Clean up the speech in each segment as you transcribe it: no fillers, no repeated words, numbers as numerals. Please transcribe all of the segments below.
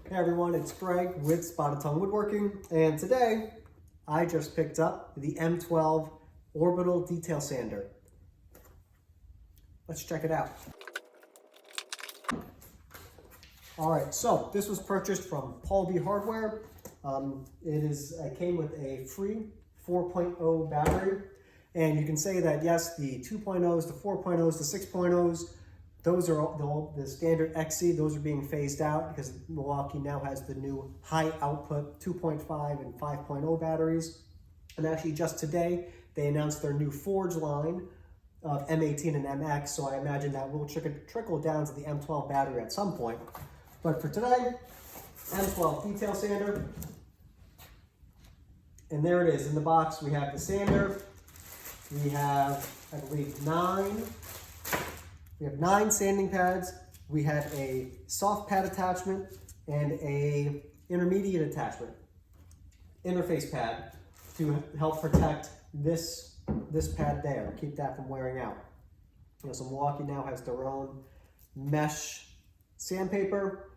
Hey everyone, it's Greg with Spotted Tongue Woodworking, and today I just picked up the M12 Orbital Detail Sander. Let's check it out. Alright, so this was purchased from Paul B Hardware. It came with a free 4.0 battery, and you can say that yes, the 2.0s, the 4.0s, the 6.0s, those are all the standard XC. Those are being phased out because Milwaukee now has the new high output 2.5 and 5.0 batteries. And actually just today, they announced their new Forge line of M18 and MX. So I imagine that will trickle down to the M12 battery at some point. But for today, M12 detail sander. And there it is in the box. We have the sander. We have, I believe, 9 sanding pads. We have a soft pad attachment and a intermediate attachment, interface pad, to help protect this pad there, keep that from wearing out. So Milwaukee now has their own mesh sandpaper.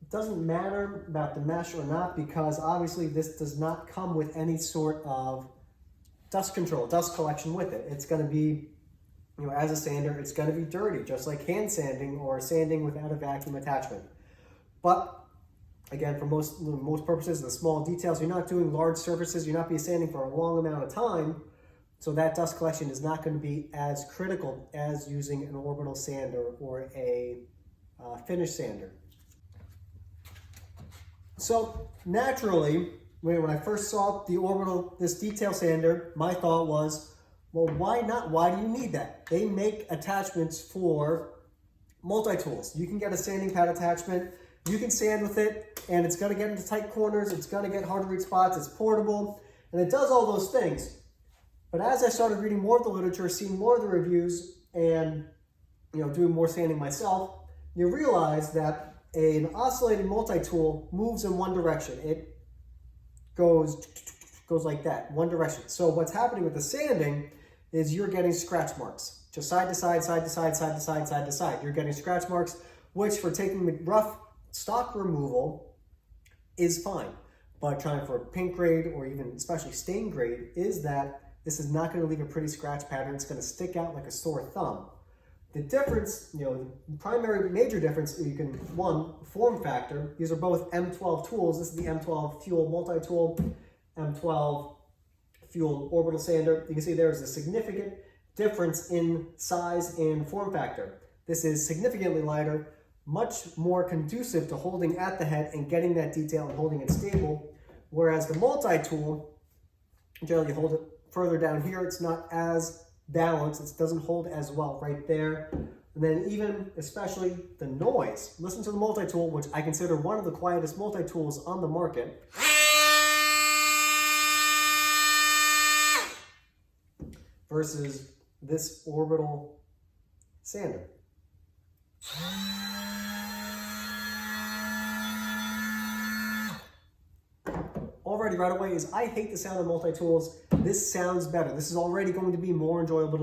It doesn't matter about the mesh or not, because obviously this does not come with any sort of dust control, dust collection with it. It's going to be, as a sander, it's going to be dirty, just like hand sanding or sanding without a vacuum attachment. But again, for most purposes, the small details, you're not doing large surfaces, you're not be sanding for a long amount of time, so that dust collection is not going to be as critical as using an orbital sander or a finish sander. So naturally, when I first saw the orbital, this detail sander, my thought was, well, why not? Why do you need that? They make attachments for multi-tools. You can get a sanding pad attachment, you can sand with it, and it's gonna get into tight corners, it's gonna get hard to reach spots, it's portable, and it does all those things. But as I started reading more of the literature, seeing more of the reviews, and doing more sanding myself, you realize that an oscillating multi-tool moves in one direction. It goes like that, one direction. So what's happening with the sanding is you're getting scratch marks, just side to side, side to side, side to side, side to side. You're getting scratch marks, which for taking the rough stock removal is fine. But trying for paint grade or even especially stain grade is that this is not going to leave a pretty scratch pattern. It's going to stick out like a sore thumb. The difference, the primary major difference, one, form factor. These are both M12 tools. This is the M12 Fuel multi-tool, M12 Fuel orbital sander. You can see there is a significant difference in size and form factor. This is significantly lighter, much more conducive to holding at the head and getting that detail and holding it stable. Whereas the multi-tool, generally you hold it further down here, it's not as balanced, it doesn't hold as well right there. And then even, especially the noise. Listen to the multi-tool, which I consider one of the quietest multi-tools on the market. Versus this orbital sander. Already right away is I hate the sound of multi-tools. This sounds better. This is already going to be more enjoyable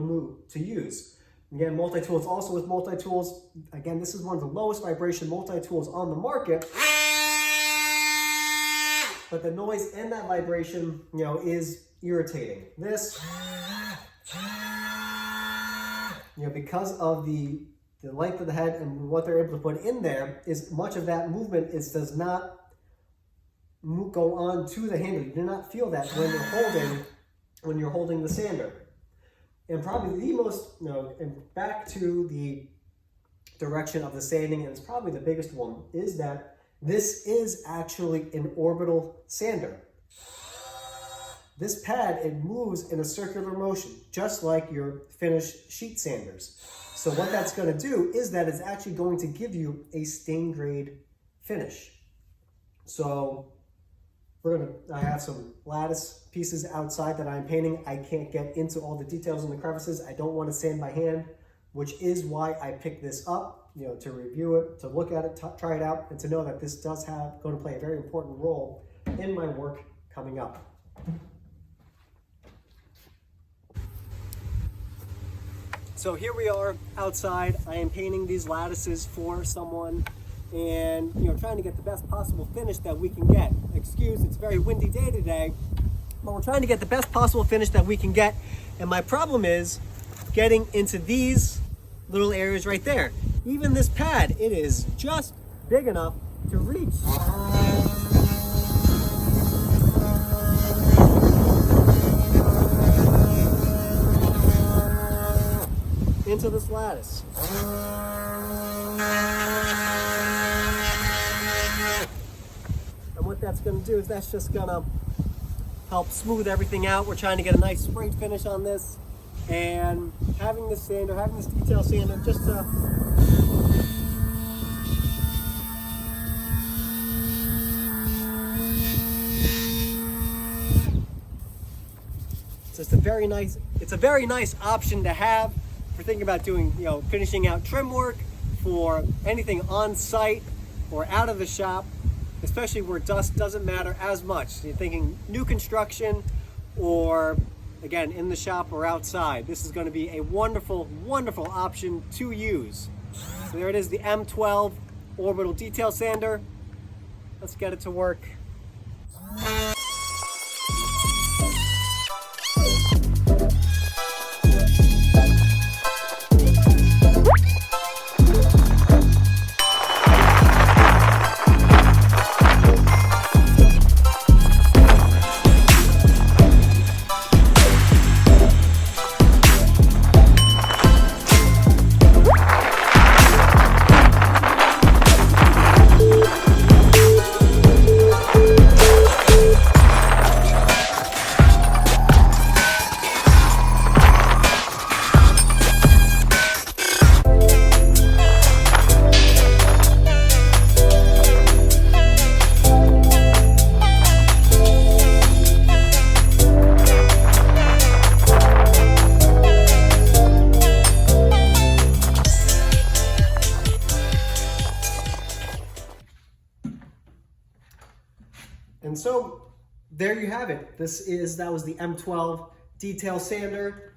to use. Again, multi-tools also with multi-tools. Again, this is one of the lowest vibration multi-tools on the market. But the noise and that vibration, is irritating. This, because of the length of the head and what they're able to put in there, is much of that movement does not go on to the handle. You do not feel that when you're holding the sander. And probably the most, and back to the direction of the sanding, and it's probably the biggest one, is that this is actually an orbital sander. This pad, it moves in a circular motion, just like your finished sheet sanders. So what that's going to do is that it's actually going to give you a stain grade finish. So I have some lattice pieces outside that I'm painting. I can't get into all the details in the crevices. I don't want to sand by hand, which is why I picked this up, to review it, to look at it, try it out, and to know that this does going to play a very important role in my work coming up. So here we are outside. I am painting these lattices for someone and trying to get the best possible finish that we can get. Excuse, it's a very windy day today, but we're trying to get the best possible finish that we can get. And my problem is getting into these little areas right there. Even this pad, it is just big enough to reach into this lattice. And what that's going to do is that's just going to help smooth everything out. We're trying to get a nice sprayed finish on this, and having this sander, having this detail sander, just it's a very nice option to have for thinking about doing, finishing out trim work, for anything on site or out of the shop, especially where dust doesn't matter as much. You're thinking new construction, or again, in the shop or outside. This is going to be a wonderful, wonderful option to use. So there it is, the M12 Orbital Detail Sander. Let's get it to work. And so there you have it. That was the M12 Detail Sander.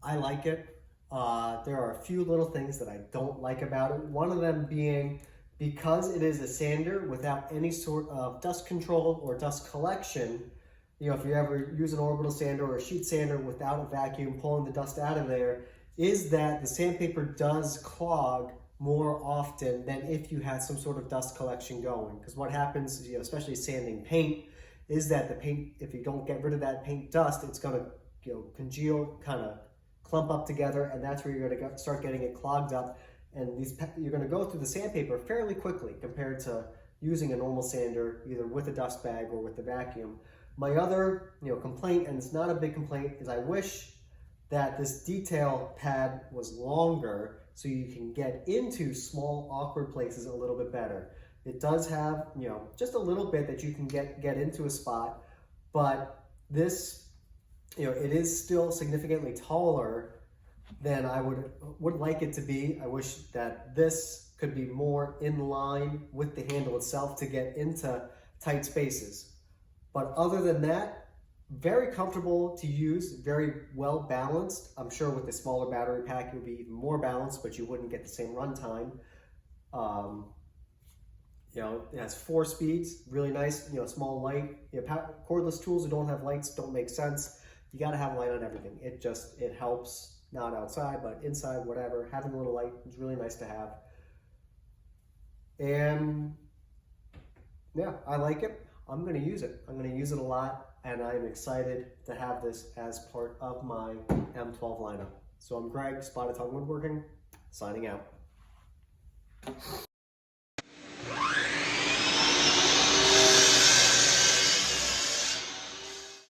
I like it. There are a few little things that I don't like about it. One of them being, because it is a sander without any sort of dust control or dust collection, if you ever use an orbital sander or a sheet sander without a vacuum pulling the dust out of there, is that the sandpaper does clog more often than if you had some sort of dust collection going. Because what happens, especially sanding paint, is that the paint, if you don't get rid of that paint dust, it's going to congeal, kind of clump up together, and that's where you're going to start getting it clogged up. And you're going to go through the sandpaper fairly quickly compared to using a normal sander, either with a dust bag or with the vacuum. My other complaint, and it's not a big complaint, is I wish that this detail pad was longer so you can get into small awkward places a little bit better. It does have just a little bit that you can get into a spot, but this it is still significantly taller than I would like it to be. I wish that this could be more in line with the handle itself to get into tight spaces. But other than that, very comfortable to use, very well balanced. I'm sure with the smaller battery pack, it would be even more balanced, but you wouldn't get the same runtime. It has 4 speeds, really nice, small light. Cordless tools that don't have lights don't make sense. You got to have light on everything. It helps, not outside, but inside, whatever. Having a little light is really nice to have. And yeah, I like it. I'm going to use it. I'm going to use it a lot, and I'm excited to have this as part of my M12 lineup. So I'm Greg, Spotted Tongue Woodworking, signing out.